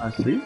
Así.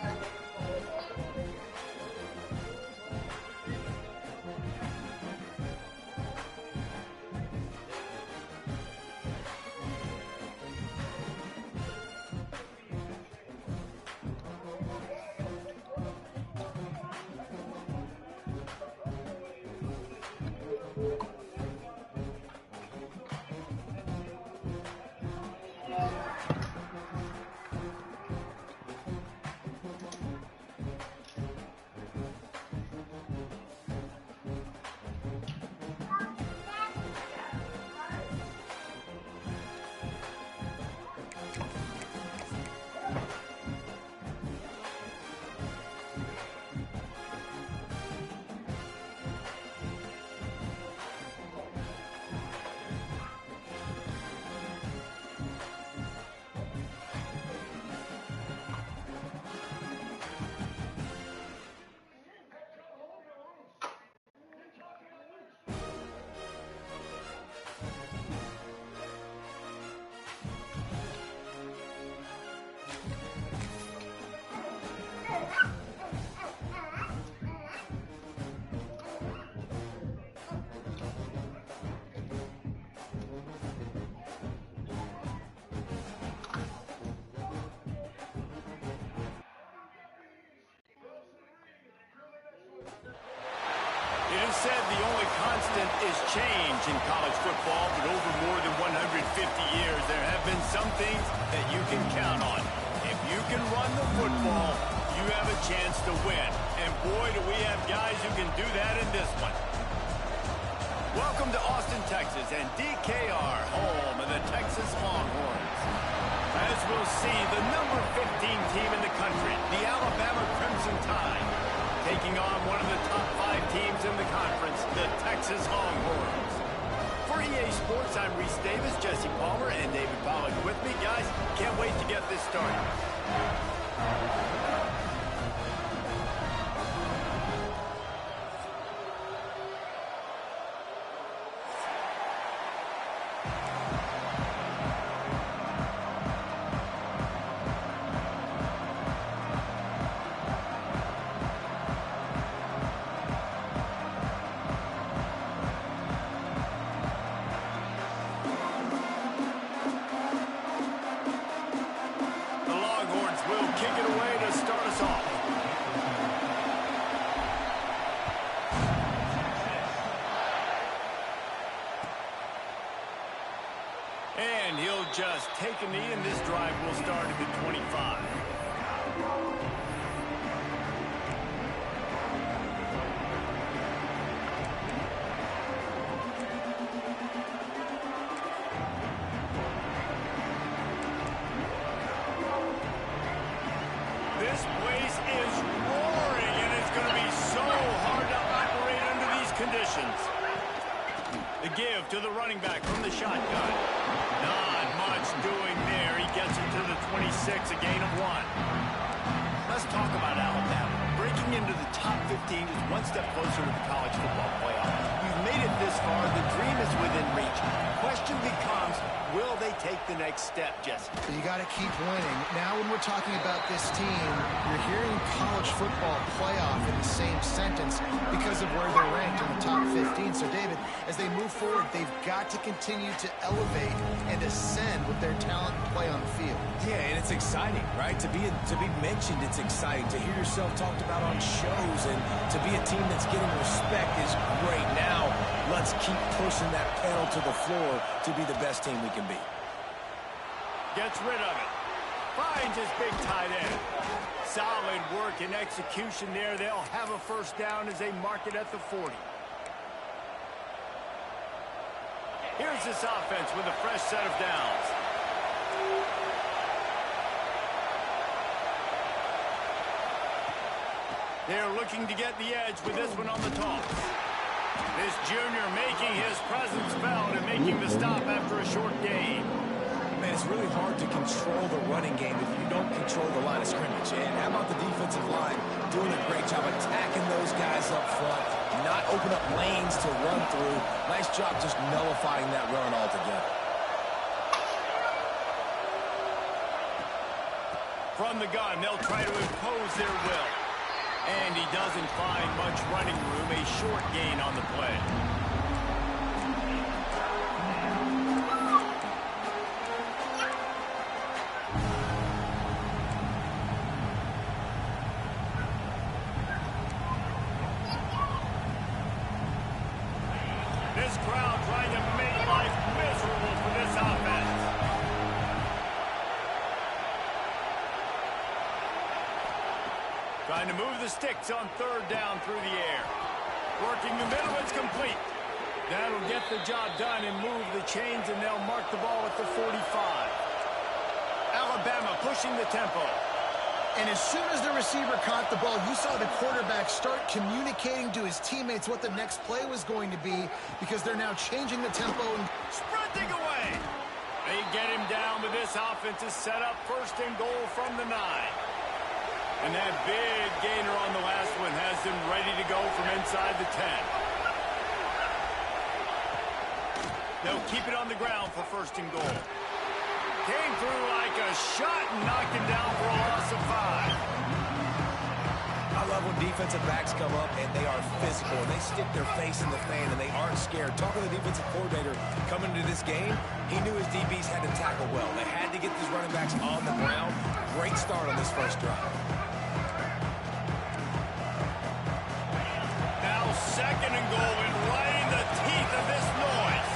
It is said the only constant is change in college football, but over more than 150 years, there have been some things that you can count on. If you can run the football, you have a chance to win. And boy, do we have guys who can do that in this one. Welcome to Austin, Texas, and DKR, home of the Texas Longhorns. As we'll see, the number 15 team in the country, the Alabama Crimson Tide, taking on one of the top 5 teams in the conference, the Texas Longhorns. For EA Sports, I'm Reese Davis, Jesse Palmer, and David Pollack with me. Guys, can't wait to get this started. And he'll just take a knee, and this drive will start at the 25. This place is roaring, and it's going to be so hard to operate under these conditions. The give to the running back from the shotgun. Not much doing there. He gets it to the 26, a gain of 1. Let's talk about Alabama. Breaking into the top 15 is one step closer to the college football playoff. You've made it this far. The dream is within reach. Question becomes, will they take the next step, Jesse? You got to keep winning. Now when we're talking about this team, you're hearing college football playoff in the same sentence because of where they're ranked in the top 15. So, David, as they move forward, they've got to continue to elevate and ascend with their talent and play on the field. Yeah, and it's exciting, right? To be mentioned, it's exciting. To hear yourself talked about on shows and to be a team that's getting respect is great. Now, let's keep pushing that pedal to the floor to be the best team we can be. Gets rid of it. Finds his big tight end. Solid work and execution there. They'll have a first down as they mark it at the 40. Here's this offense with a fresh set of downs. They're looking to get the edge with this one on the toss. This junior making his presence felt and making the stop after a short gain. Man, it's really hard to control the running game if you don't control the line of scrimmage. And how about the defensive line doing a great job attacking those guys up front, not open up lanes to run through. Nice job just nullifying that run altogether. From the gun, they'll try to impose their will. And he doesn't find much running room, a short gain on the play. This crowd trying to make life miserable for this offense. Trying to move the sticks on third down through the air. Working the middle, it's complete. That'll get the job done and move the chains, and they'll mark the ball at the 45. Alabama pushing the tempo. And as soon as the receiver caught the ball, you saw the quarterback start communicating to his teammates what the next play was going to be, because they're now changing the tempo. Sprinting away. They get him down, but this offense is set up first and goal from the 9. And that big gainer on the last one has them ready to go from inside the 10. They'll keep it on the ground for first and goal. Came through like a shot and knocked him down for a loss of 5. I love when defensive backs come up and they are physical and they stick their face in the fan and they aren't scared. Talking to the defensive coordinator coming into this game, he knew his DBs had to tackle well. They had to get these running backs on the ground. Great start on this first drive. Now second and goal, and right in the teeth of this noise.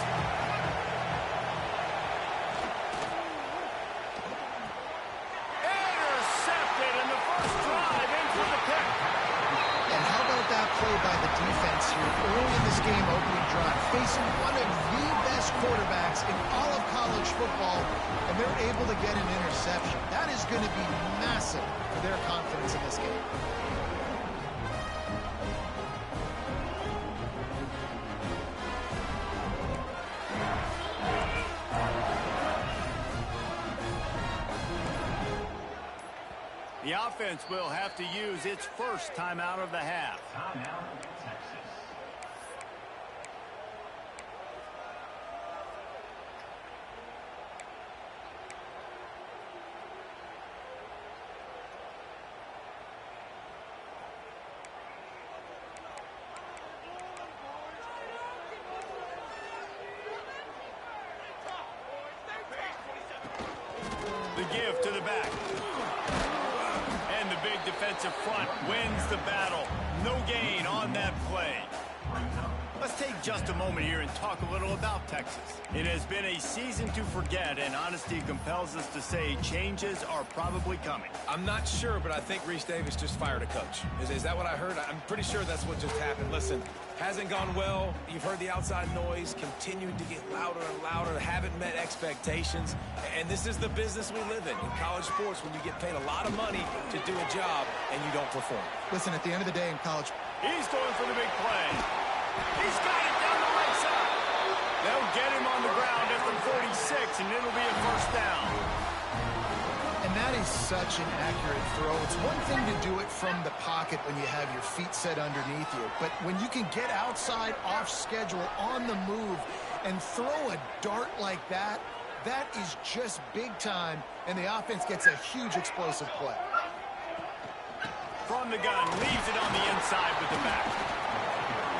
Intercepted, and the first drive in for the pick. And how about that play by the defense here early in this game, opening drive, facing one of the best quarterbacks in all of college football, and they're able to get an interception. That is going to be massive for their confidence in this game. The offense will have to use its first timeout of the half. Timeout, Texas. The give to the back. And the big defensive front wins the battle. No gain on that play. Let's take just a moment here and talk a little about Texas. It has been a season to forget, and honesty compels us to say changes are probably coming. I'm not sure, but I think Reese Davis just fired a coach. Is that what I heard? I'm pretty sure that's what just happened. Listen, hasn't gone well. You've heard the outside noise, continued to get louder and louder, haven't met expectations. And this is the business we live in college sports, when you get paid a lot of money to do a job and you don't perform. Listen, at the end of the day in college, He's going for the big play. He's got it down the right side. They'll get him on the ground at the 46, and it'll be a first down. and that is such an accurate throw. It's one thing to do it from the pocket when you have your feet set underneath you, but when you can get outside, off schedule, on the move, and throw a dart like that, that is just big time, and the offense gets a huge explosive play. From the gun, leaves it on the inside with the back.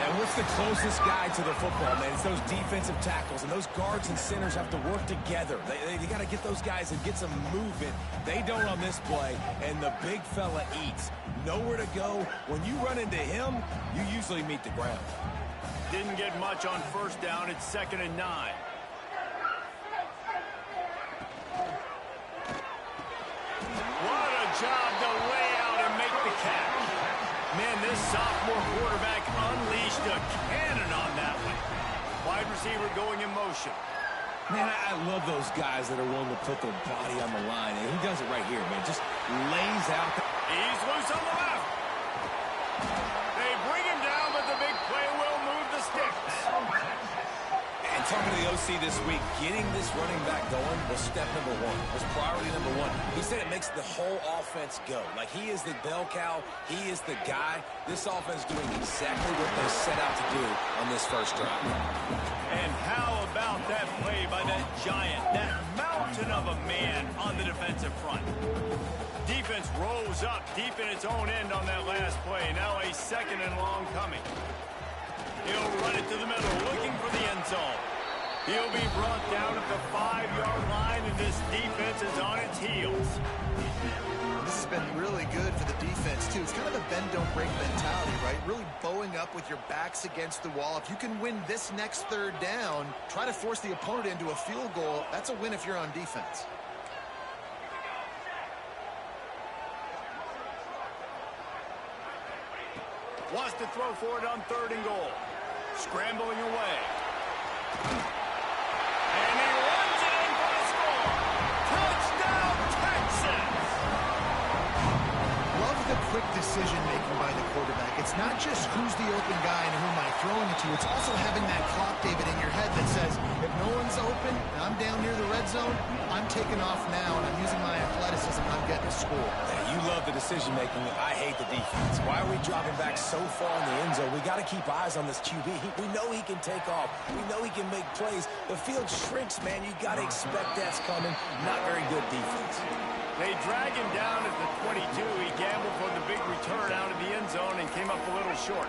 And what's the closest guy to the football, man? It's those defensive tackles, and those guards and centers have to work together. They got to get those guys and get some movement. They don't on this play, and the big fella eats. Nowhere to go. When you run into him, you usually meet the ground. Didn't get much on first down. It's 2nd and 9. What a job to lay out and make the catch. Man, this sophomore quarterback unleashed a cannon on that one. Wide receiver going in motion. Man, I love those guys that are willing to put their body on the line. And he does it right here, man. Just lays out. He's loose on the left. They bring him down, but the big play will move the sticks. And talking to the OC this week, getting this running back going was step number one, was priority number one. He said it makes the whole offense go. Like, he is the bell cow. He is the guy. This offense doing exactly what they set out to do on this first drive. And how about that play by that giant, that mountain of a man on the defensive front? rose up deep in its own end on that last play. Now a second and long coming. He'll run it to the middle, looking for the end zone. He'll be brought down at the 5-yard line, and this defense is on its heels. This has been really good for the defense, too. It's kind of a bend-don't-break mentality, right? Really bowing up with your backs against the wall. If you can win this next third down, try to force the opponent into a field goal. That's a win if you're on defense. Wants to throw for it on 3rd and goal. Scrambling away. And he runs it in for the score. Touchdown, Texans! Love the quick decision-making by the quarterback. It's not just who's the open guy and who am I throwing it to. It's also having that clock, David, in your head that says, if no one's open and I'm down near the red zone, I'm taking off now and I'm using my athleticism and I'm getting a score. Yeah, you love the decision-making. I hate the defense. Why are we dropping back so far in the end zone? We got to keep eyes on this QB. We know he can take off. We know he can make plays. The field shrinks, man. You got to expect that's coming. Not very good defense. They drag him down at the 22. He gambled for the big return out of the end zone and came up a little short.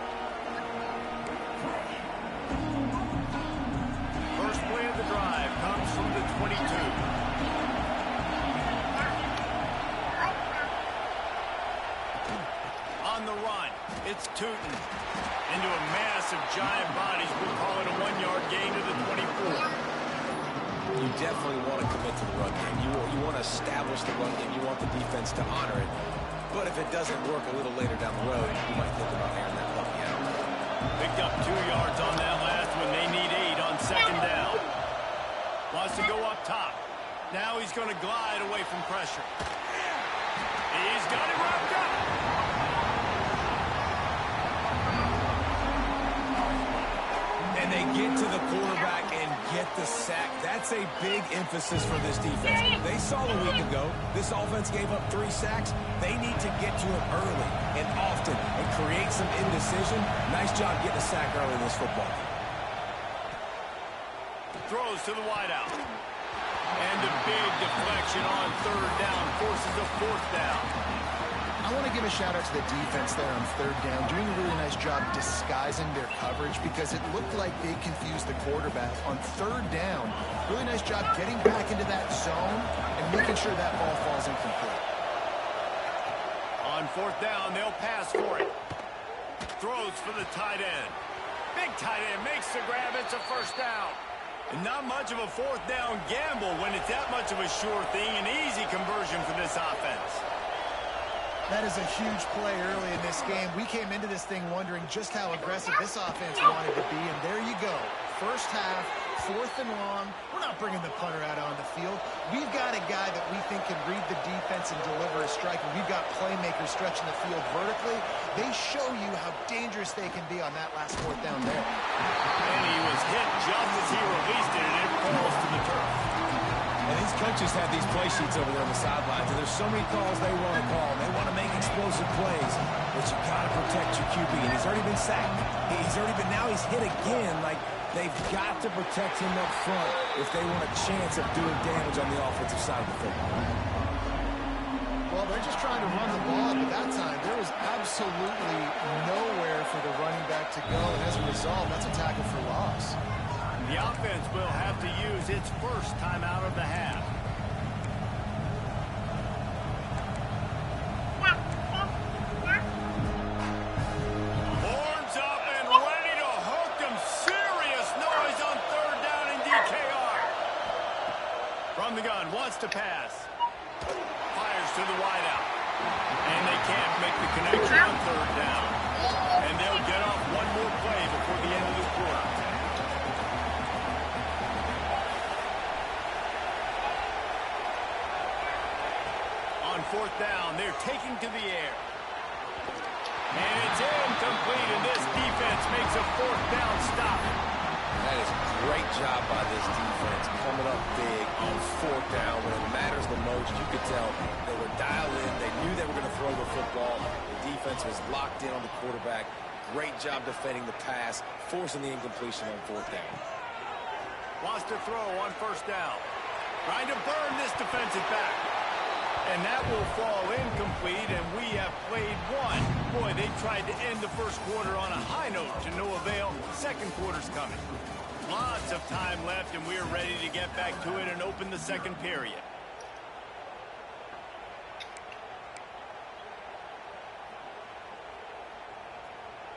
First play of the drive comes from the 22. On the run, it's Tootin. Into a mass of giant bodies. We'll call it a 1-yard gain to the 24. You definitely want to commit to the run game. You want to establish the run game. You want the defense to honor it. But if it doesn't work a little later down the road, you might think about airing that puppy out. Picked up 2 yards on that last one. They need 8 on 2nd down. Wants to go up top. Now he's going to glide away from pressure. He's got it wrapped up. And they get to the quarterback and get the sack. That's a big emphasis for this defense. They saw a week ago, this offense gave up 3 sacks. They need to get to him early and often and create some indecision. Nice job getting a sack early in this football game. Throws to the wideout. And a big deflection on 3rd down forces a 4th down. I want to give a shout-out to the defense there on 3rd down, doing a really nice job disguising their coverage because it looked like they confused the quarterback on 3rd down. Really nice job getting back into that zone and making sure that ball falls incomplete. On 4th down, they'll pass for it. Throws for the tight end. Big tight end makes the grab. It's a 1st down. And not much of a 4th down gamble when it's that much of a sure thing, an easy conversion for this offense. That is a huge play early in this game. We came into this thing wondering just how aggressive this offense wanted to be, and there you go. First half, 4th and long. We're not bringing the punter out on the field. We've got a guy that we think can read the defense and deliver a strike, and we've got playmakers stretching the field vertically. They show you how dangerous they can be on that last 4th down there. And he was hit just as he released it, and it falls to the turf. And these coaches have these play sheets over there on the sidelines, and there's so many calls they want to call. They want to make explosive plays, but you got to protect your QB. And he's already been sacked. Now he's hit again. Like, they've got to protect him up front if they want a chance of doing damage on the offensive side of the football. Well, they're just trying to run the ball, but that time there was absolutely nowhere for the running back to go. And as a result, that's a tackle for loss. The offense will have to use its first timeout of the half. Horns up and ready to hook them. Serious noise on 3rd down in DKR. From the gun, wants to pass. Fires to the wideout. And they can't make the connection on 3rd down. And they'll get off one more play before the end of the quarter. On 4th down, they're taking to the air. And it's incomplete, and this defense makes a 4th down stop. That is a great job by this defense, coming up big on 4th down when it matters the most. You could tell they were dialed in. They knew they were going to throw the football. The defense was locked in on the quarterback. Great job defending the pass, forcing the incompletion on 4th down. Wants to throw on 1st down. Trying to burn this defensive back. And that will fall incomplete first quarter on a high note to no avail. Second quarter's coming. Lots of time left, and we're ready to get back to it and open the second period.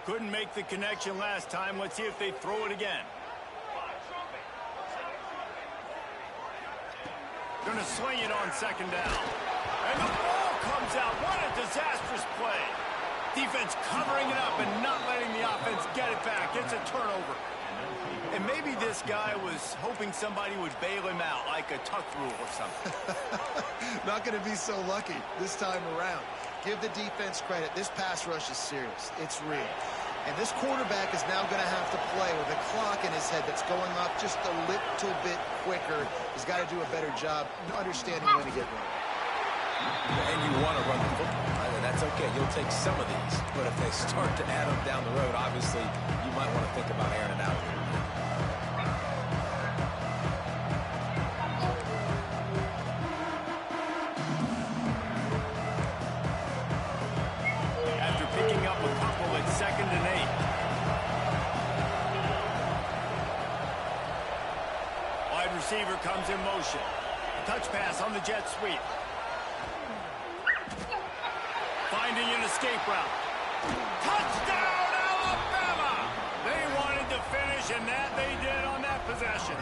Couldn't make the connection last time. Let's see if they throw it again. Going to swing it on second down. And the ball comes out. What a disastrous play. Defense covering it up and not letting the offense get it back. It's a turnover. And maybe this guy was hoping somebody would bail him out, like a tuck rule or something. Not going to be so lucky this time around. Give the defense credit. This pass rush is serious. It's real. And this quarterback is now going to have to play with a clock in his head that's going off just a little bit quicker. He's got to do a better job understanding when to get run. And you want to run the football. I mean, that's okay. You'll take some of these. But if they start to add them down the road, obviously, you might want to think about airing it out. After picking up a couple at 2nd and 8. Wide receiver comes in motion. Touch pass on the jet sweep. Finding an escape route. Touchdown, Alabama! They wanted to finish, and that they did on that possession.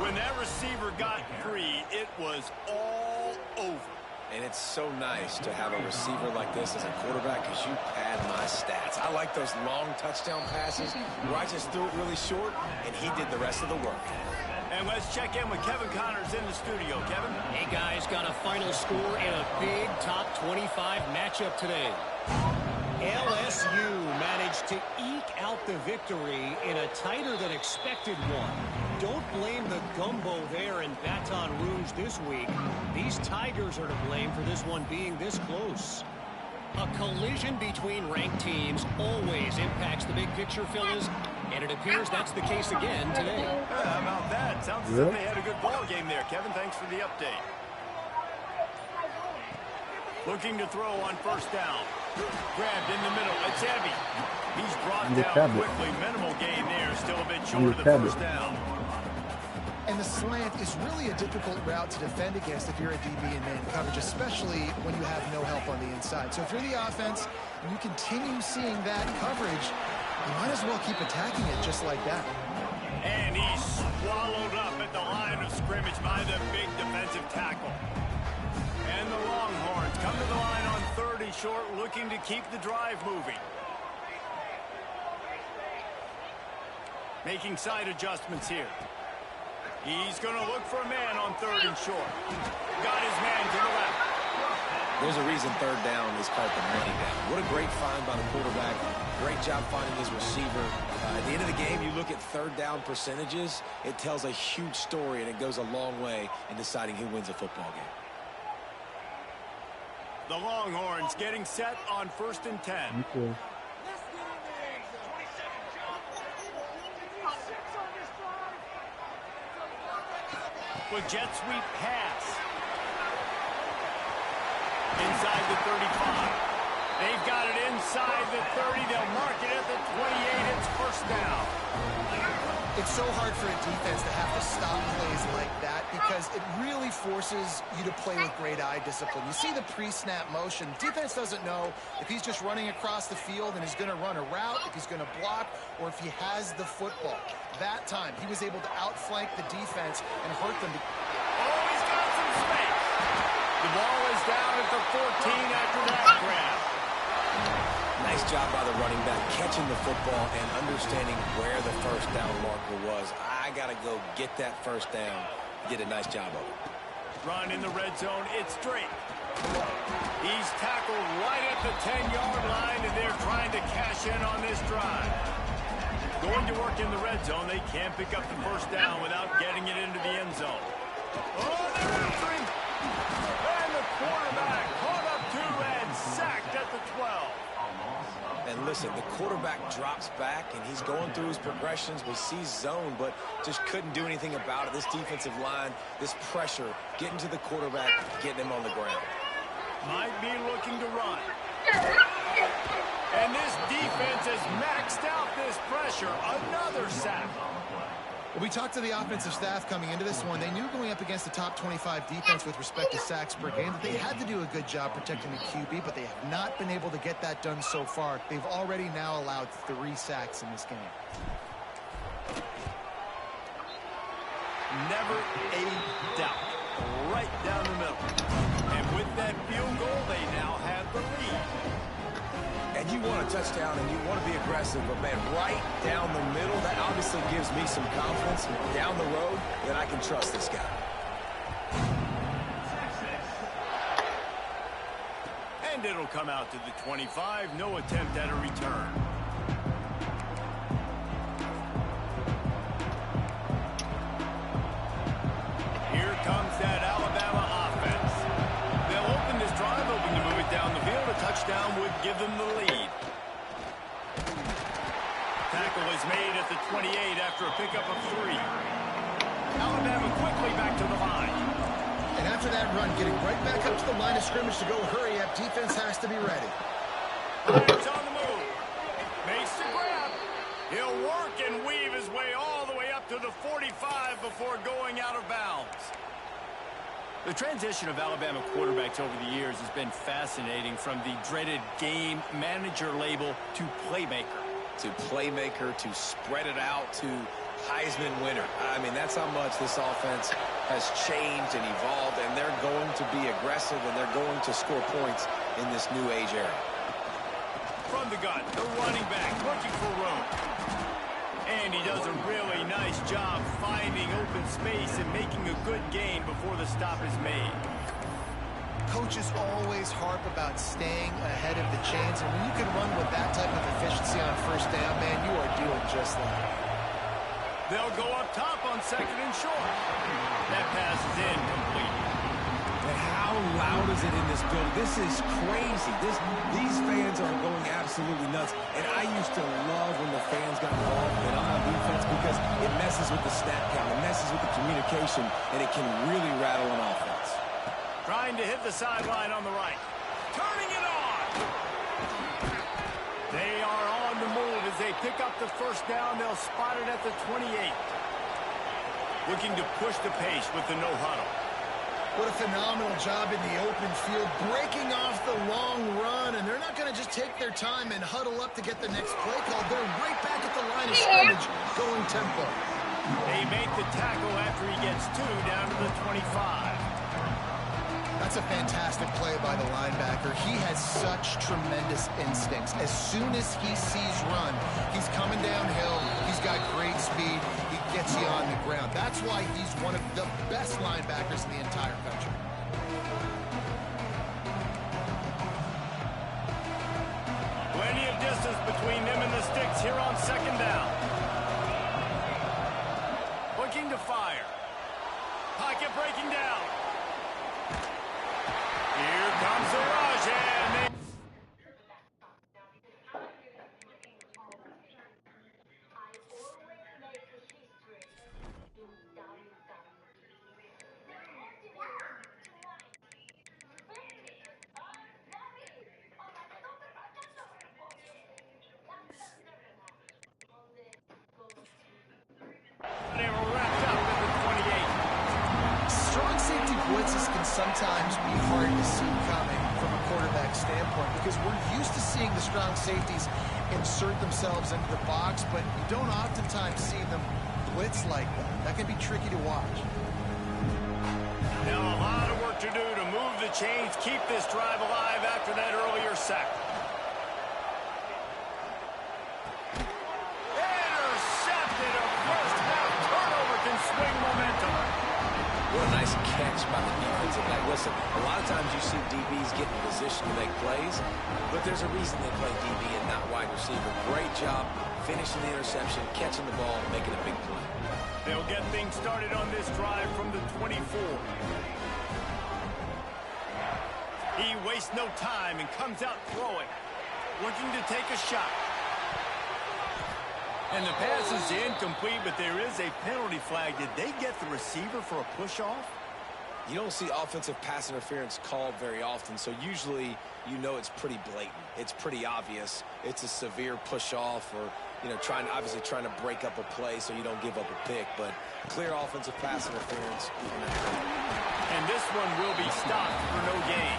When that receiver got free, it was all over. And it's so nice to have a receiver like this as a quarterback because you pad my stats. I like those long touchdown passes where I just threw it really short, and he did the rest of the work. And let's check in with Kevin Connors in the studio. Kevin? Hey, guys, got a final score in a big top 25 matchup today. LSU managed to eke out the victory in a tighter than expected one. Don't blame the gumbo there in Baton Rouge this week. These Tigers are to blame for this one being this close. A collision between ranked teams always impacts the big picture, fellas, and it appears that's the case again today. How about that? Sounds as if they had a good ball game there. Kevin, thanks for the update. Looking to throw on first down. Grabbed in the middle. It's heavy. He's brought down quickly. Minimal gain there. Still a bit short of the first down. And the slant is really a difficult route to defend against if you're a DB in man coverage, especially when you have no help on the inside. So if you're the offense and you continue seeing that coverage, you might as well keep attacking it just like that. And he's swallowed up at the line of scrimmage by the big defensive tackle. And the Longhorns come to the line on 3rd and short, looking to keep the drive moving. Making side adjustments here. He's going to look for a man on 3rd and short. Got his man to the left. There's a reason 3rd down is called the money down. What a great find by the quarterback. Great job finding his receiver. At the end of the game, you look at 3rd down percentages. It tells a huge story, and it goes a long way in deciding who wins a football game. The Longhorns getting set on 1st and 10. Okay. With jet sweep pass. Inside the 35. They've got it inside the 30. They'll mark it at the 28. It's first down. It's so hard for a defense to have to stop plays like that because it really forces you to play with great eye discipline. You see the pre-snap motion. Defense doesn't know if he's just running across the field and he's going to run a route, if he's going to block, or if he has the football. That time, he was able to outflank the defense and hurt them. Oh, he's got some space. The ball is down at the 14 after that grab. Nice job by the running back, catching the football and understanding where the first down marker was. I got to go get that first down. He did a nice job of it. Run in the red zone. It's straight. He's tackled right at the 10-yard line, and they're trying to cash in on this drive. Going to work in the red zone. They can't pick up the first down without getting it into the end zone. Oh, they're entering. And the quarterback caught up to and sacked at the 12. And listen, the quarterback drops back, and he's going through his progressions. We see zone, but just couldn't do anything about it. This defensive line, this pressure, getting to the quarterback, getting him on the ground. Might be looking to run. And defense has maxed out this pressure. Another sack. Well, we talked to the offensive staff coming into this one. They knew going up against the top 25 defense with respect to sacks per game that they had to do a good job protecting the QB, but they have not been able to get that done so far. They've already now allowed 3 sacks in this game. Never a doubt. Right down the middle. And with that field goal, they now have the lead. And you want a touchdown and you want to be aggressive, but man, right down the middle, that obviously gives me some confidence down the road that I can trust this guy. And it'll come out to the 25. No attempt at a return. Here comes that Alabama offense. They'll open this drive, hoping to move it down the field. A touchdown would give them the lead. Tackle is made at the 28 after a pickup of 3. Alabama quickly back to the line. And after that run, getting right back up to the line of scrimmage to go hurry up, defense has to be ready. It's on the move. Makes the grab. He'll work and weave his way all the way up to the 45 before going out of bounds. The transition of Alabama quarterbacks over the years has been fascinating, from the dreaded game manager label to playmaker. To playmaker, to spread it out, to Heisman winner. I mean, that's how much this offense has changed and evolved, and they're going to be aggressive, and they're going to score points in this new age era. From the gun, the running back looking for room. And he does a really nice job finding open space and making a good gain before the stop is made. Coaches always harp about staying ahead of the chains, and when you can run with that type of efficiency on first down, man, you are doing just that. They'll go up top on 2nd and short. That pass is incomplete. And how loud is it in this building? This is crazy. These fans are going absolutely nuts. And I used to love when the fans got involved in on defense because it messes with the snap count, it messes with the communication, and it can really rattle an offense. Trying to hit the sideline on the right. Turning it on. They are on the move as they pick up the first down. They'll spot it at the 28. Looking to push the pace with the no huddle. What a phenomenal job in the open field, breaking off the long run, and they're not going to just take their time and huddle up to get the next play call. They're right back at the line of scrimmage, going tempo. They make the tackle after he gets 2 down to the 25. That's a fantastic play by the linebacker. He has such tremendous instincts. As soon as he sees run, he's coming downhill. He's got great speed. He gets you on the ground. That's why he's one of the best linebackers in the entire country. Plenty of distance between them and the sticks here on 2nd down. Looking to fire. Pocket breaking down. Here comes the rush, and they... They were wrapped up at the 28. Strong safety blitzes can sometimes be hard to see coming from a quarterback standpoint because we're used to seeing the strong safeties insert themselves into the box, but you don't oftentimes see them blitz like that. That can be tricky to watch. Now a lot of work to do to move the chains, keep this drive alive after that earlier sack. Intercepted. A first half turnover can swing momentum. What a nice catch by the defensive back. Listen, a lot of times you see DBs get in position to make plays, but there's a reason they play DB and not wide receiver. Great job finishing the interception, catching the ball, making a big play. They'll get things started on this drive from the 24. He wastes no time and comes out throwing, looking to take a shot. And the pass is incomplete, but there is a penalty flag. Did they get the receiver for a push-off? You don't see offensive pass interference called very often, so usually you know it's pretty blatant. It's pretty obvious. It's a severe push-off or, obviously trying to break up a play so you don't give up a pick, but clear offensive pass interference. And this one will be stopped for no gain.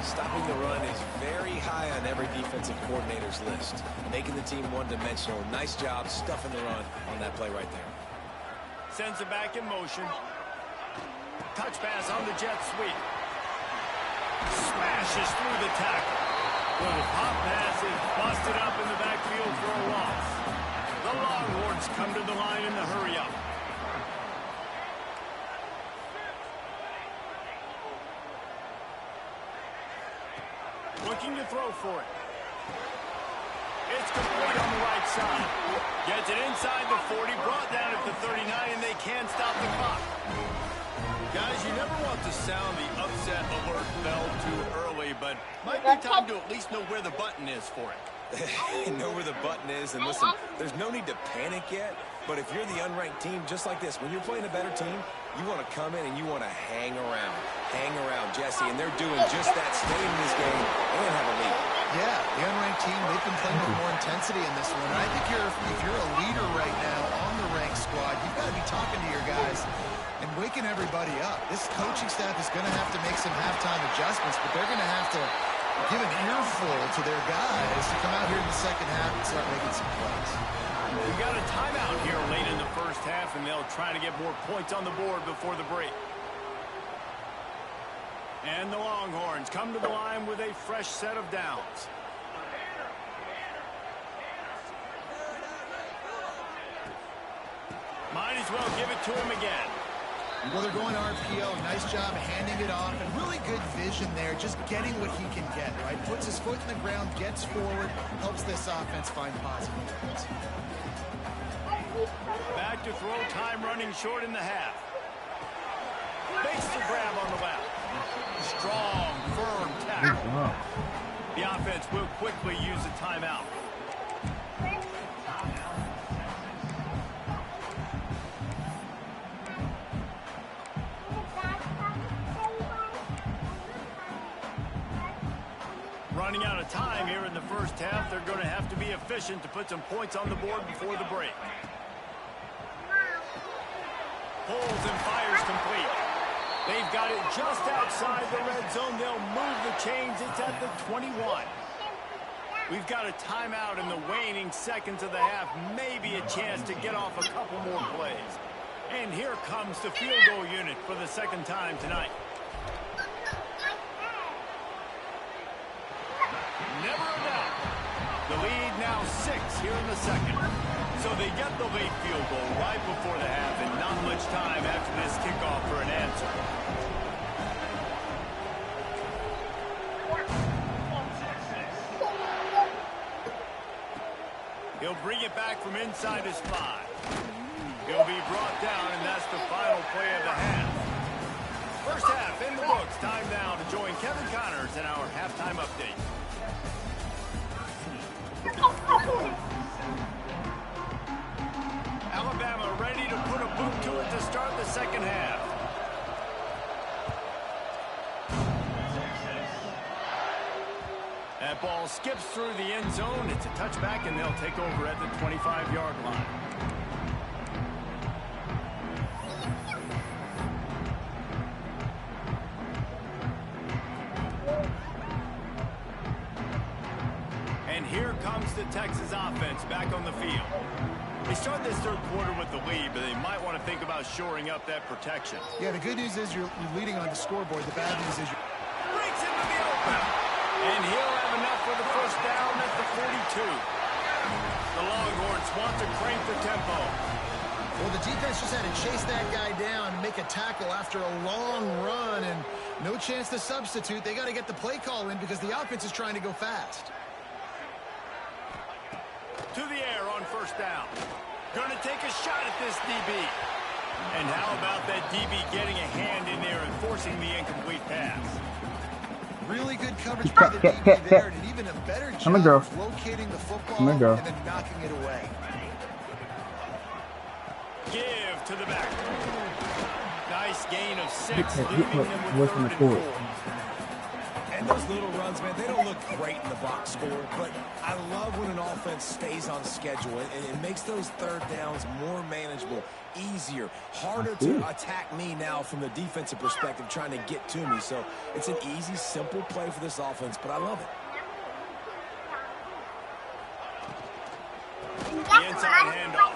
Stopping the run is very high on every defensive coordinator's list. Making the team one-dimensional. Nice job stuffing the run on that play right there. Sends it back in motion. Touch pass on the jet sweep. Smashes through the tackle. Well, the pop pass is busted up in the backfield for a loss. The Longhorns come to the line in the hurry-up. Looking to throw for it. It's complete on the right side. Gets it inside the 40, brought down at the 39, and they can't stop the clock. Guys, you never want to sound the upset alert bell too early, but might be time to at least know where the button is for it. Know where the button is, and listen, there's no need to panic yet, but if you're the unranked team, just like this, when you're playing a better team, you want to come in and you want to hang around, Jesse, and they're doing just that, staying in this game and have a lead. Yeah, the unranked team, they've been playing with more intensity in this one, and I think if you're a leader right now on the ranked squad, you've got to be talking to your guys and waking everybody up. This coaching staff is going to have to make some halftime adjustments, but they're going to have to give an earful to their guys to come out here in the second half and start making some plays. We got a timeout here late in the first half, and they'll try to get more points on the board before the break. And the Longhorns come to the line with a fresh set of downs. Might as well give it to him again. Well, they're going RPO. Nice job handing it off, and really good vision there, just getting what he can get, right? Puts his foot in the ground, gets forward, helps this offense find positive points. Back to throw, time running short in the half. Makes the grab on the left. Strong, firm tackle. The offense will quickly use a timeout. Running out of time here in the first half. They're going to have to be efficient to put some points on the board before the break. Pulls and fires complete. They've got it just outside the red zone. They'll move the chains. It's at the 21. We've got a timeout in the waning seconds of the half. Maybe a chance to get off a couple more plays. And here comes the field goal unit for the second time tonight. Never a doubt. The lead now 6 here in the second. So they get the late field goal right before the half, and not much time after this kickoff for an answer. He'll bring it back from inside his 5. He'll be brought down, and that's the final play of the half. First half in the books. Time now to join Kevin Connors in our halftime update. Alabama ready to put a boot to it to start the second half. That ball skips through the end zone. It's a touchback, and they'll take over at the 25-yard line. And here comes the Texas offense back on the field. They start this third quarter with the lead, but they might want to think about shoring up that protection. Yeah, the good news is you're leading on the scoreboard. The bad news is you're... Breaks into the open. And he'll have enough for the first down at the 42. The Longhorns want to crank the tempo. Well, the defense just had to chase that guy down and make a tackle after a long run, and no chance to substitute. They got to get the play call in because the offense is trying to go fast. To the air on first down. Going to take a shot at this DB. And how about that DB getting a hand in there and forcing the incomplete pass? Really good coverage by the DB there, and even a better job of locating the football and then knocking it away. Give to the back. Nice gain of 6, Hit leaving them with 3rd and 4. And those little runs, man, they don't look great in the box score, but I love when an offense stays on schedule, and it makes those 3rd downs more manageable, easier, harder to attack me now from the defensive perspective trying to get to me. So it's an easy, simple play for this offense, but I love it. The inside handoff.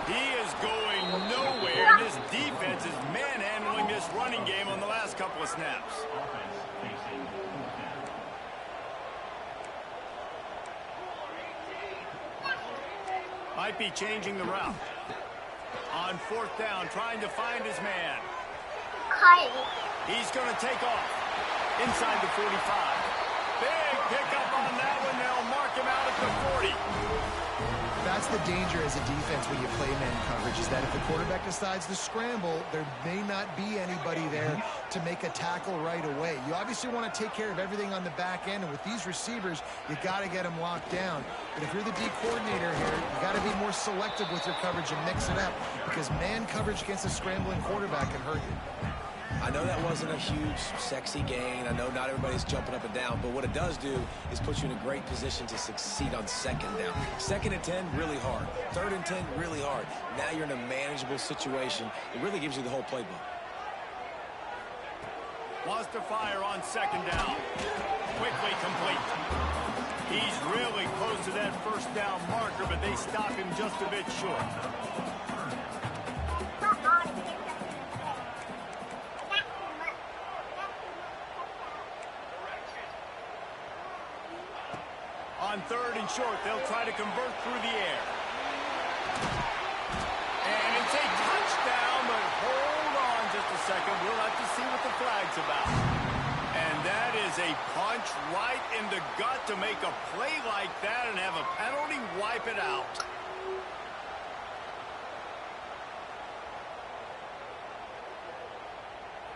He is going nowhere, and this defense is manhandling this running game on the last couple of snaps. Might be changing the route. On 4th down, trying to find his man. He's going to take off inside the 45. Big pickup on that one. They'll mark him out at the 40. That's the danger as a defense when you play man coverage, is that if the quarterback decides to scramble, there may not be anybody there to make a tackle right away. You obviously want to take care of everything on the back end, and with these receivers, you got to get them locked down. But if you're the D coordinator here, you got to be more selective with your coverage and mix it up, because man coverage against a scrambling quarterback can hurt you. I know that wasn't a huge, sexy gain. I know not everybody's jumping up and down, but what it does do is put you in a great position to succeed on 2nd down. 2nd and 10, really hard. 3rd and 10, really hard. Now you're in a manageable situation. It really gives you the whole playbook. Wants to fire on 2nd down. Quickly complete. He's really close to that 1st down marker, but they stop him just a bit short. On 3rd and short, they'll try to convert through the air. And it's a touchdown, but hold on just a second. We'll have to see what the flag's about. And that is a punch right in the gut to make a play like that and have a penalty wipe it out.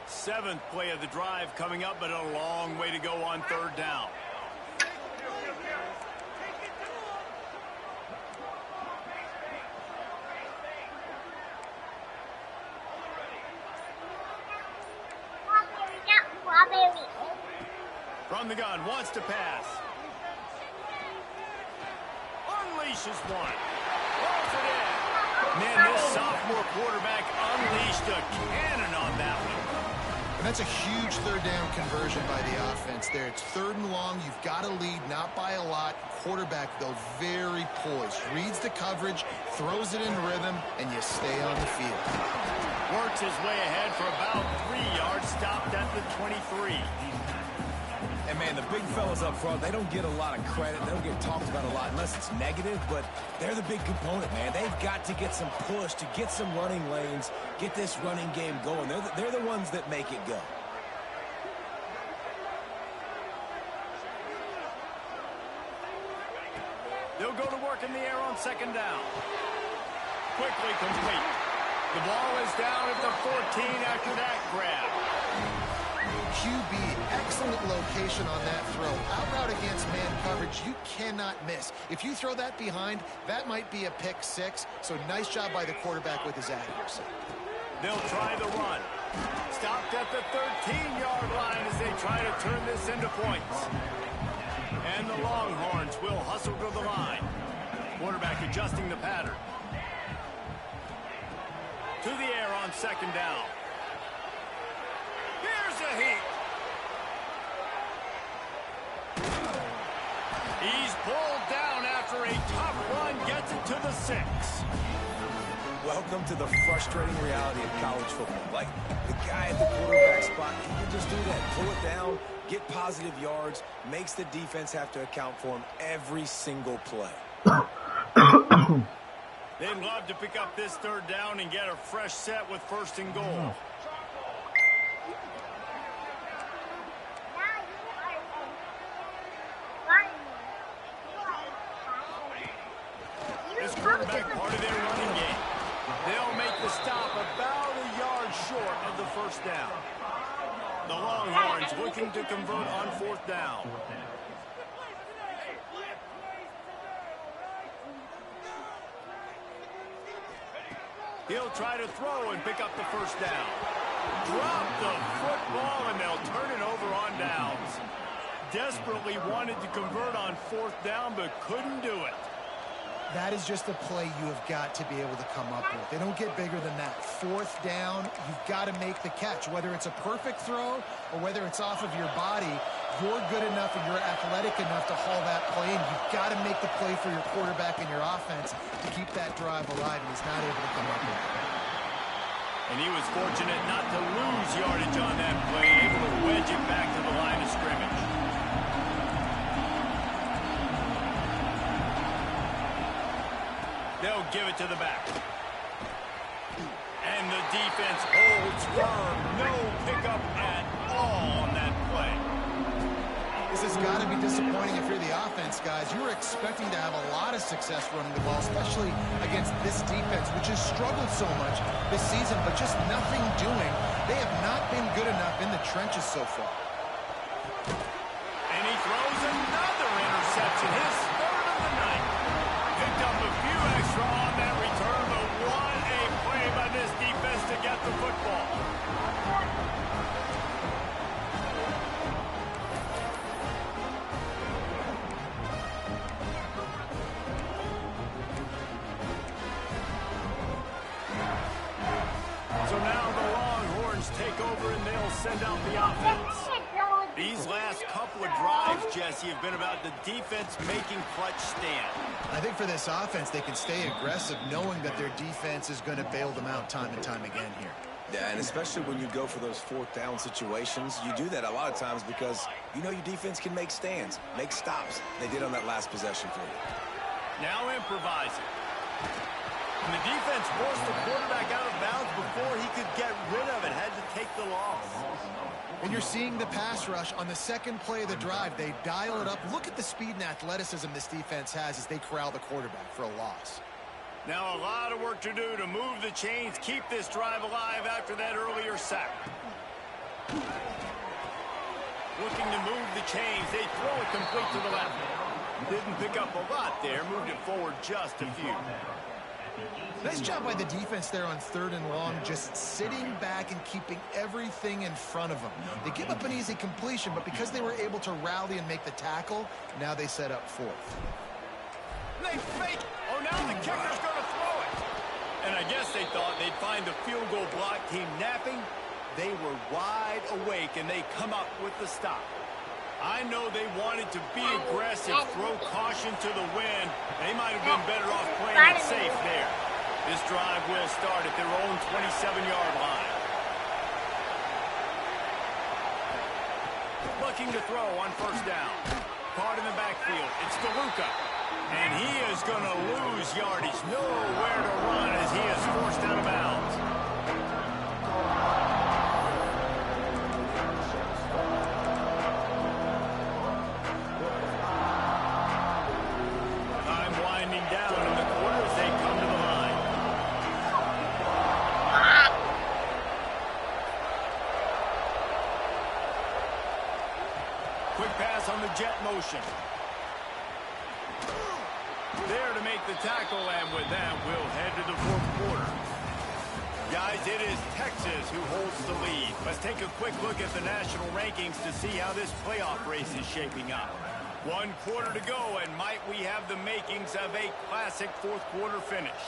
Seventh play of the drive coming up, but a long way to go on 3rd down. From the gun, wants to pass. Unleashes one. Rolls it in. Man, this sophomore quarterback unleashed a cannon on that one. And that's a huge 3rd down conversion by the offense there. It's 3rd and long. You've got to lead, not by a lot. Quarterback, though, very poised. Reads the coverage, throws it in rhythm, and you stay on the field. Works his way ahead for about 3 yards, stopped at the 23. And, man, the big fellas up front, they don't get a lot of credit. They don't get talked about a lot unless it's negative, but they're the big component, man. They've got to get some push, to get some running lanes, get this running game going. They're the ones that make it go. They'll go to work in the air on 2nd down. Quickly complete. The ball is down at the 14 after that grab. QB, excellent location on that throw. Out route against man coverage, you cannot miss. If you throw that behind, that might be a pick 6. So nice job by the quarterback with his accuracy. They'll try the run. Stopped at the 13-yard line as they try to turn this into points. And the Longhorns will hustle to the line. Quarterback adjusting the pattern. To the air on 2nd down. Here's a heat. He's pulled down after a tough run, gets it to the 6. Welcome to the frustrating reality of college football. Like, the guy at the quarterback spot, he can just do that. Pull it down, get positive yards, makes the defense have to account for him every single play. They'd love to pick up this 3rd down and get a fresh set with 1st and goal. This quarterback part of their running game. They'll make the stop about a yard short of the 1st down. The Longhorns looking to convert on 4th down. He'll try to throw and pick up the first down. Drop the football, and they'll turn it over on downs. Desperately wanted to convert on 4th down, but couldn't do it. That is just a play you have got to be able to come up with. They don't get bigger than that. 4th down, you've got to make the catch. Whether it's a perfect throw or whether it's off of your body, you're good enough and you're athletic enough to haul that play in. You've got to make the play for your quarterback and your offense to keep that drive alive, and he's not able to come up with it. And he was fortunate not to lose yardage on that play, able to wedge it back to the line of scrimmage. They'll give it to the back. And the defense holds firm. No pickup at all on that play. This has got to be disappointing if you're the offense, guys. You were expecting to have a lot of success running the ball, especially against this defense, which has struggled so much this season, but just nothing doing. They have not been good enough in the trenches so far. And he throws another interception, his 3rd of the night. Picked up a few extra on that return, but what a play by this defense to get the football. So now the Longhorns take over and they'll send out the offense. These last couple of drives, Jesse, have been about the defense making clutch stand. I think for this offense, they can stay aggressive knowing that their defense is going to bail them out time and time again here. Yeah, and especially when you go for those 4th down situations, you do that a lot of times because you know your defense can make stands, make stops. They did on that last possession for you. Now improvising. And the defense forced the quarterback out of bounds before he could get rid of it. Had to take the loss. And you're seeing the pass rush on the second play of the drive. They dial it up. Look at the speed and athleticism this defense has as they corral the quarterback for a loss. Now a lot of work to do to move the chains, keep this drive alive after that earlier sack. Looking to move the chains. They throw it complete to the left. Didn't pick up a lot there. Moved it forward just a few. Nice job by the defense there on 3rd and long, just sitting back and keeping everything in front of them. They give up an easy completion, but because they were able to rally and make the tackle, now they set up 4th. They fake. Oh, now the kicker's going to throw it. And I guess they thought they'd find the field goal block team napping. They were wide awake, and they come up with the stop. I know they wanted to be aggressive, throw caution to the wind. They might have been better off playing it safe there. This drive will start at their own 27-yard line. Looking to throw on 1st down. Caught in the backfield. It's DeLuca. And he is going to lose yardage. Nowhere to run as he is forced out of bounds. Time winding down in the quarter as they come to the line. Quick pass on the jet motion. There to make the tackle, and with that, we'll head to the 4th quarter. Guys, it is Texas who holds the lead. Let's take a quick look at the national rankings to see how this playoff race is shaping up. 1 quarter to go, and might we have the makings of a classic 4th quarter finish.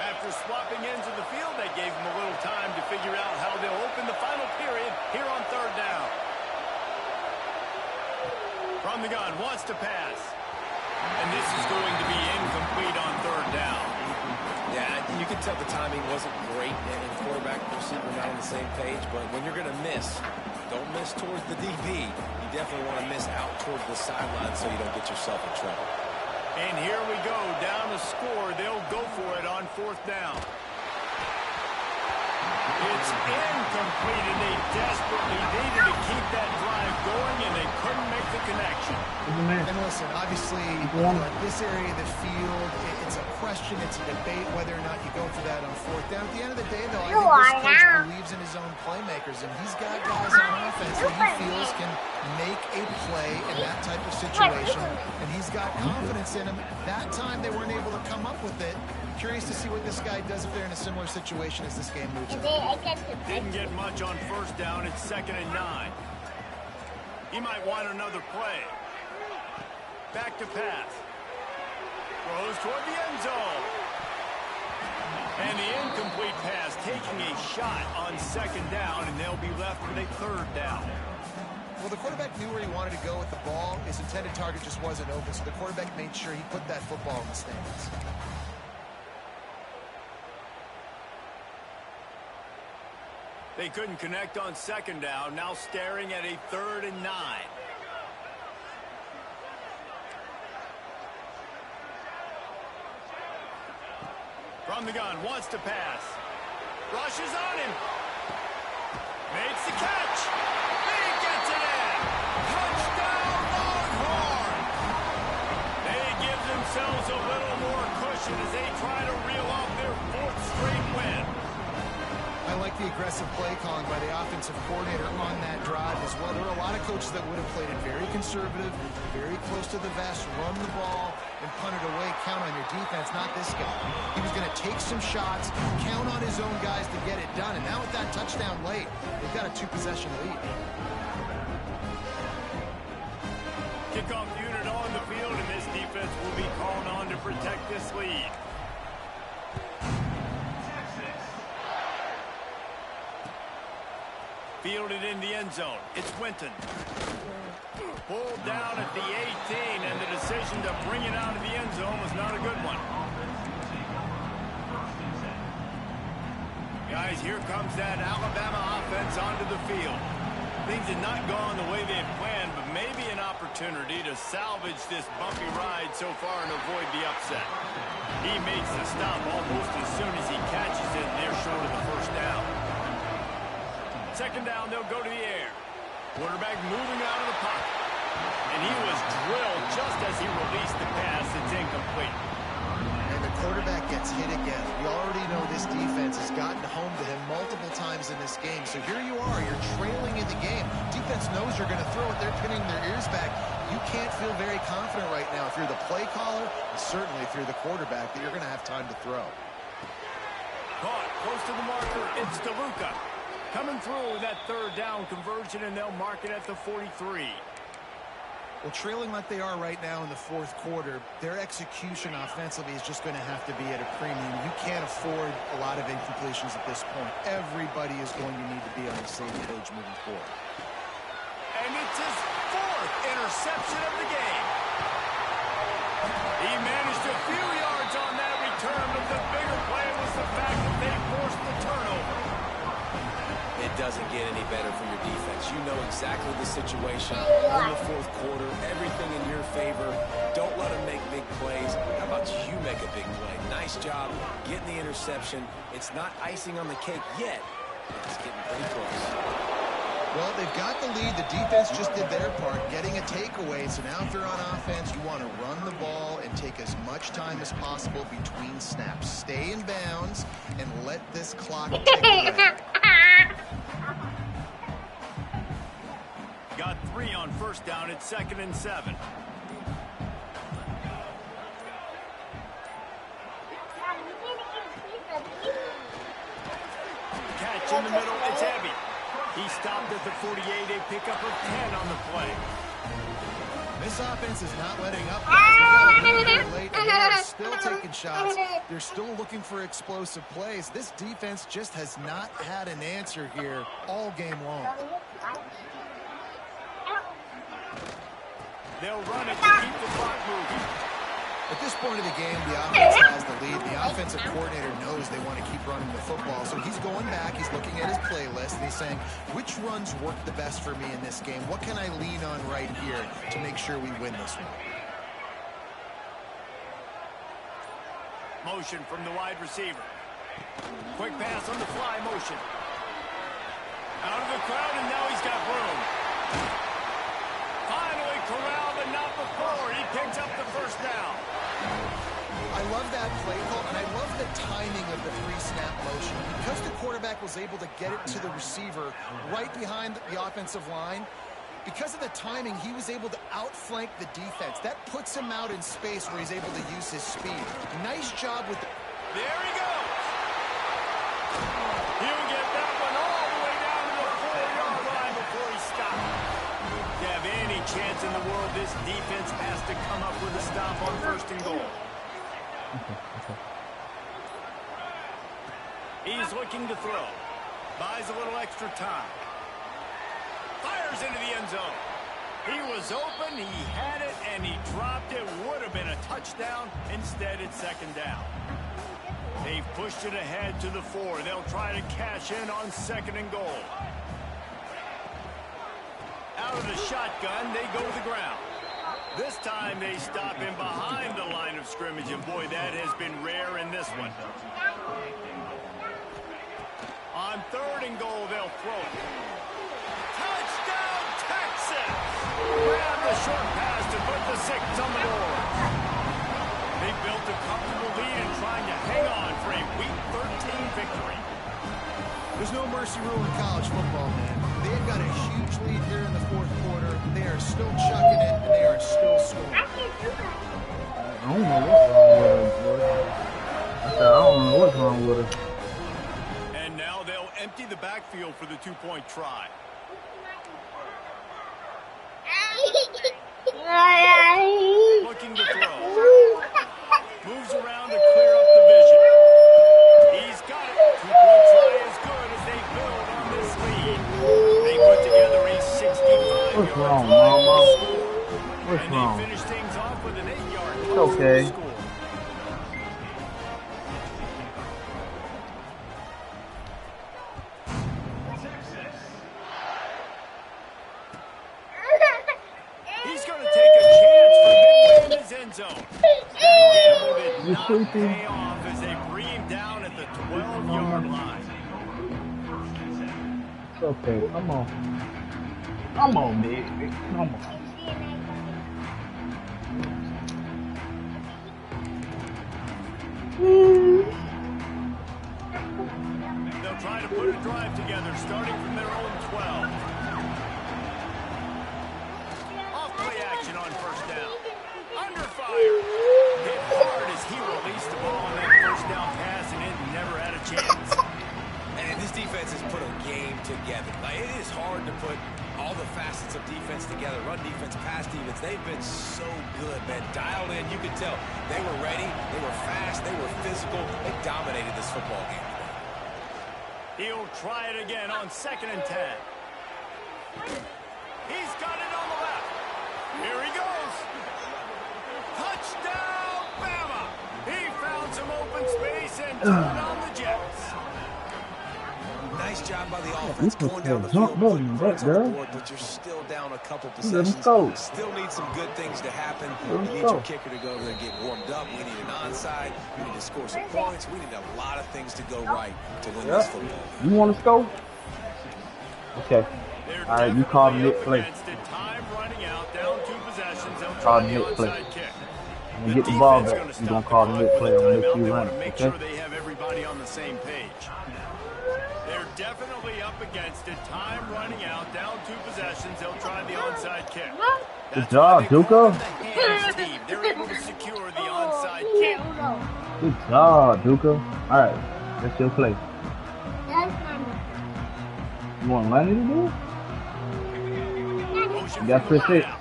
After swapping ends of the field, that gave them a little time to figure out how they'll open the final period here on 3rd down. From the gun, wants to pass. And this is going to be incomplete on 3rd down. Yeah, you can tell the timing wasn't great, and the quarterback and receiver not on the same page, but when you're going to miss, don't miss towards the DB. You definitely want to miss out towards the sideline so you don't get yourself in trouble. And here we go, down to score. They'll go for it on 4th down. It's incomplete, and they desperately needed to keep that drive going, and they couldn't make the connection. And listen, obviously, in this area of the field, it's a question, it's a debate whether or not you go for that on fourth down. At the end of the day, though, I think this coach believes in his own playmakers, and he's got guys on offense that he feels can make a play in that type of situation, and he's got confidence in him. That time, they weren't able to come up with it. Curious to see what this guy does if they're in a similar situation as this game moves on. Didn't get much on first down. It's 2nd and 9. He might want another play. Back to pass. Throws toward the end zone. And the incomplete pass, taking a shot on 2nd down, and they'll be left with a 3rd down. Well, the quarterback knew where he wanted to go with the ball. His intended target just wasn't open, so the quarterback made sure he put that football in the stands. They couldn't connect on 2nd down, now staring at a 3rd and 9. From the gun, wants to pass. Rushes on him. Makes the catch. He gets it in. Touchdown, Longhorn. They give themselves a little more cushion as they try to reel off their 4th straight win. I like the aggressive play calling by the offensive coordinator on that drive as well. There were a lot of coaches that would have played it very conservative, very close to the vest, run the ball, and punt it away. Count on your defense, not this guy. He was going to take some shots, count on his own guys to get it done. And now with that touchdown late, they've got a 2-possession lead. Kickoff unit on the field, and this defense will be called on to protect this lead. Fielded in the end zone. It's Winton. Pulled down at the 18, and the decision to bring it out of the end zone was not a good one. Guys, here comes that Alabama offense onto the field. Things had not gone the way they had planned, but maybe an opportunity to salvage this bumpy ride so far and avoid the upset. He makes the stop almost as soon as he catches it, and they're short of the 1st down. 2nd down, they'll go to the air. Quarterback moving out of the pocket. And he was drilled just as he released the pass. It's incomplete. And the quarterback gets hit again. We already know this defense has gotten home to him multiple times in this game. So here you are, you're trailing in the game. Defense knows you're going to throw it. They're pinning their ears back. You can't feel very confident right now if you're the play caller, and certainly if you're the quarterback, that you're going to have time to throw. Caught close to the marker. It's DeLuca. Coming through with that 3rd down conversion, and they'll mark it at the 43. Well, trailing like they are right now in the 4th quarter, their execution offensively is just going to have to be at a premium. You can't afford a lot of incompletions at this point. Everybody is going to need to be on the same page moving forward. And it's his 4th interception of the game. He managed a few yards on that return, but the bigger play was the fact that they forced the turnover. It doesn't get any better for your defense. You know exactly the situation in the 4th quarter, everything in your favor. Don't let them make big plays. How about you make a big play? Nice job getting the interception. It's not icing on the cake yet, but it's getting pretty close. Well, they've got the lead. The defense just did their part, getting a takeaway. So now if they're on offense, you want to run the ball and take as much time as possible between snaps. Stay in bounds and let this clock tick away. Got 3 on 1st down. It's 2nd and 7. Catch in the middle. It's heavy. He stopped at the 48. A pickup of 10 on the play. This offense is not letting up, guys. They've got a lead here late, and they're still taking shots. They're still looking for explosive plays. This defense just has not had an answer here all game long. They'll run it to keep the clock moving. At this point of the game, the offense has the lead. The offensive coordinator knows they want to keep running the football, so he's going back, he's looking at his playlist, and he's saying, which runs work the best for me in this game? What can I lean on right here to make sure we win this one? Motion from the wide receiver. Quick pass on the fly motion. Out of the crowd, and now he's got room. Finally corralled, but not that play call, and I love the timing of the 3-snap motion. Because the quarterback was able to get it to the receiver right behind the offensive line, because of the timing, he was able to outflank the defense. That puts him out in space where he's able to use his speed. Nice job with the... There he goes. He'll get that one all the way down to the 4-yard line before he stops. To have any chance in the world, this defense has to come up with a stop on 1st and goal. He's looking to throw. Buys a little extra time. Fires into the end zone. He was open, he had it, and he dropped it. Would have been a touchdown. Instead, it's 2nd down. They've pushed it ahead to the 4. They'll try to cash in on 2nd and goal. Out of the shotgun, they go to the ground. This time, they stop him behind the line of scrimmage, and boy, that has been rare in this one. On 3rd and goal, they'll throw it. Touchdown, Texas! Grab the short pass to put the 6 on the board. They built a comfortable lead and trying to hang on for a Week 13 victory. There's no mercy rule in college football, man. They've got a huge lead here in the 4th quarter. They are still chucking it, and they are still scoring. I don't know what's wrong with her, boy. I said, I don't know what's wrong with her. And now they'll empty the backfield for the 2-point try. Looking to throw. Moves around to clear up the vision. He's got it. 2-point try is good as they build on this lead. They put together a 65-yard What's wrong, Mama? What's and wrong? they finish things off with an 8-yard It's okay. score. He's going to take a chance from midway in his end zone. That gamble did not pay off as they bring him down at the 12-yard line. It's okay. Come on. Come on, baby. Come on. They'll try to put a drive together, starting from their own 12. Off-play action on 1st down. Under fire. Hit hard as he released the ball on that 1st down pass, and it never had a chance. And this defense has put a game together. Like, it is hard to put all the facets of defense together. Run defense, pass defense. They've been so good, man. Dialed in. You could tell they were ready. They were fast. They were physical. They dominated this football game. He'll try it again on 2nd and 10. He's got it on the left. Here he goes. Touchdown, Bama. He found some open space and turned on the Jets. Nice job by the offense You going down the jump field. more than that, girl. Board, but you're still down a couple Let's possessions. go. Still need some good things to happen. Let's You need go. your kicker to go over there and get warmed up. We need an onside. We need to score some points. We need a lot of things to go right to win this football. You want to go? Okay. They're All right, you call the definitely next up play. against it. Time running out, down 2 possessions. They'll Call try the the next play. onside kick. When you get the ball back, Defense you're gonna going to call the stop next clock play with a and let timeout. you They run want to it, make okay? sure they have everybody on the same page. They're definitely up against it. Time running out, down 2 possessions. They'll try the onside kick. Good job, Duca. The hands team. They're able to secure the onside kick. Good job, Duca. All right, that's your play. You want Lenny to do it? Motion You got for the Chris 6. wideout.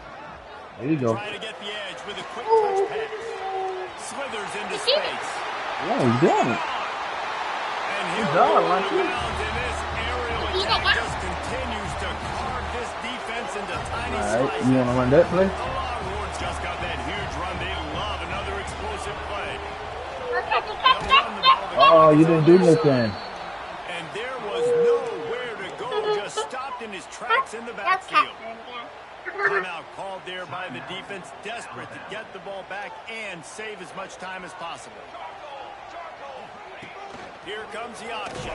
There you go. Try to get the edge with a quick touch pass. Slithers into space. Yeah, he's doing it. And Good he'll job, go Lenny. inbounds, and this aerial attack just continues to carve this defense into tiny All right, slices. you want to run that play? The Longhorns just got that huge run. They love another explosive play. They'll run the ball. Oh, you didn't do nothing. And there was nowhere to go. Just stopped in his tracks in the backfield. Timeout called there by the defense, desperate to get the ball back and save as much time as possible. Here comes the option.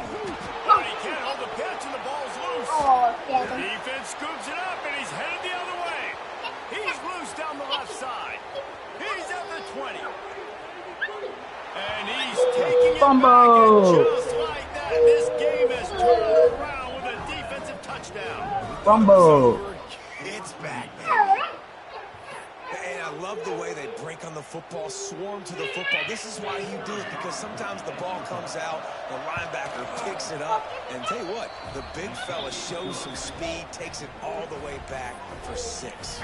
Oh, he can't hold the pitch and the ball's loose. The defense scoops it up and he's headed the other way. He's loose down the left side. He's at the 20. And he's taking it back, and Fumble! just like that, this game has turned around with a defensive touchdown. Fumble! It's back. And I love the way they break on the football, swarm to the football. This is why you do it, because sometimes the ball comes out, the linebacker picks it up, and tell you what, the big fella shows some speed, takes it all the way back for 6.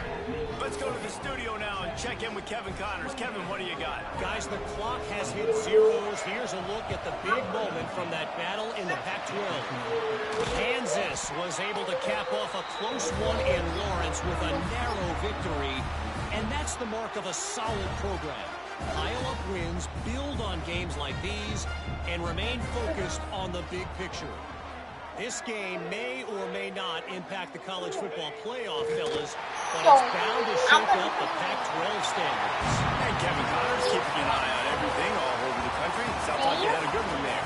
Let's go to the studio now and check in with Kevin Connors. Kevin, what do you got? Guys, the clock has hit zeros. Here's a look at the big moment from that battle in the Pac-12. Kansas was able to cap off a close one in Lawrence with a narrow victory. And that's the mark of a solid program. Pile up wins, build on games like these, and remain focused on the big picture. This game may or may not impact the college football playoff, fellas, but it's bound to shake up the Pac-12 standards. And Kevin Connors keeping an eye on everything all over the country. Sounds like you had a good one there.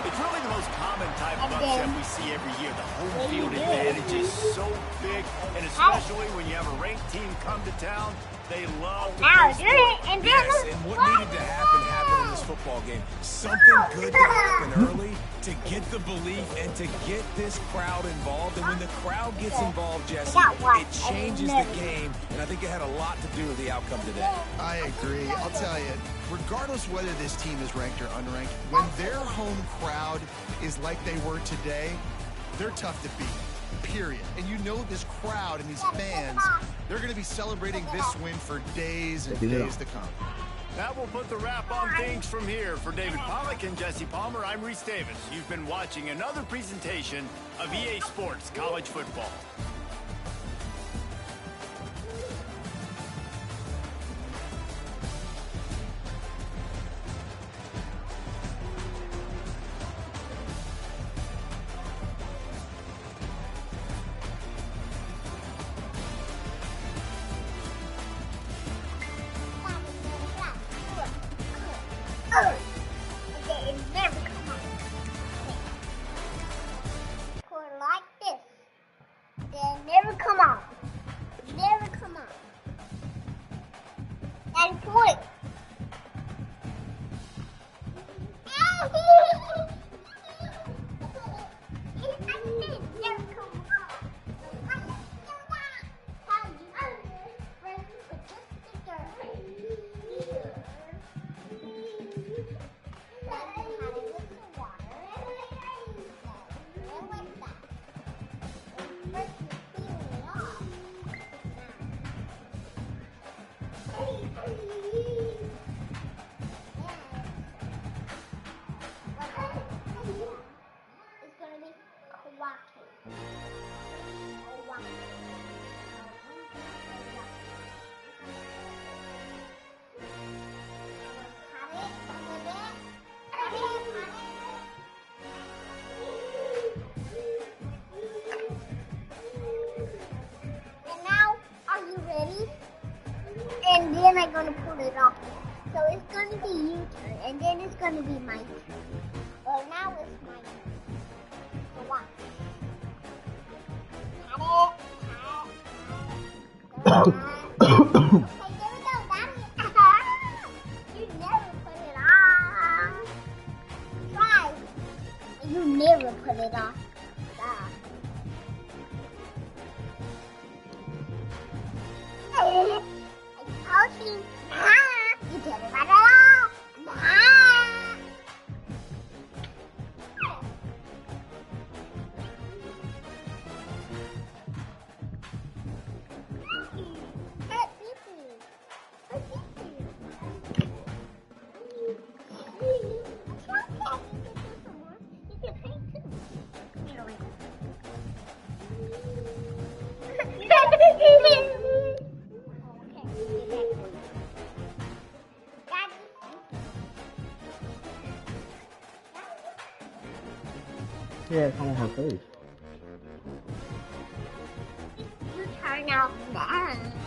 It's really the most common type of upset we see every year. The home field advantage is so big, and especially when you have a ranked team come to town, they love to play sports. Yes, and what needed to happen happened in this football game. Something good to happen early to get the belief and to get this crowd involved. And when the crowd gets involved, Jesse, it changes the game. And I think it had a lot to do with the outcome today. I agree. I'll tell you, regardless whether this team is ranked or unranked, when their home crowd is like they were today, they're tough to beat, period. And you know this crowd and these fans, they're going to be celebrating this win for days and days to come. That will put the wrap on things from here. For David Pollack and Jesse Palmer, I'm Reese Davis. You've been watching another presentation of EA Sports College Football. And then I'm going to pull it off. So it's going to be your turn, and then it's going to be my turn. Well, now it's my turn. So watch. You never put it on. Try. You never put it on. You did it right off. Yeah, it's on her face. You turn out now.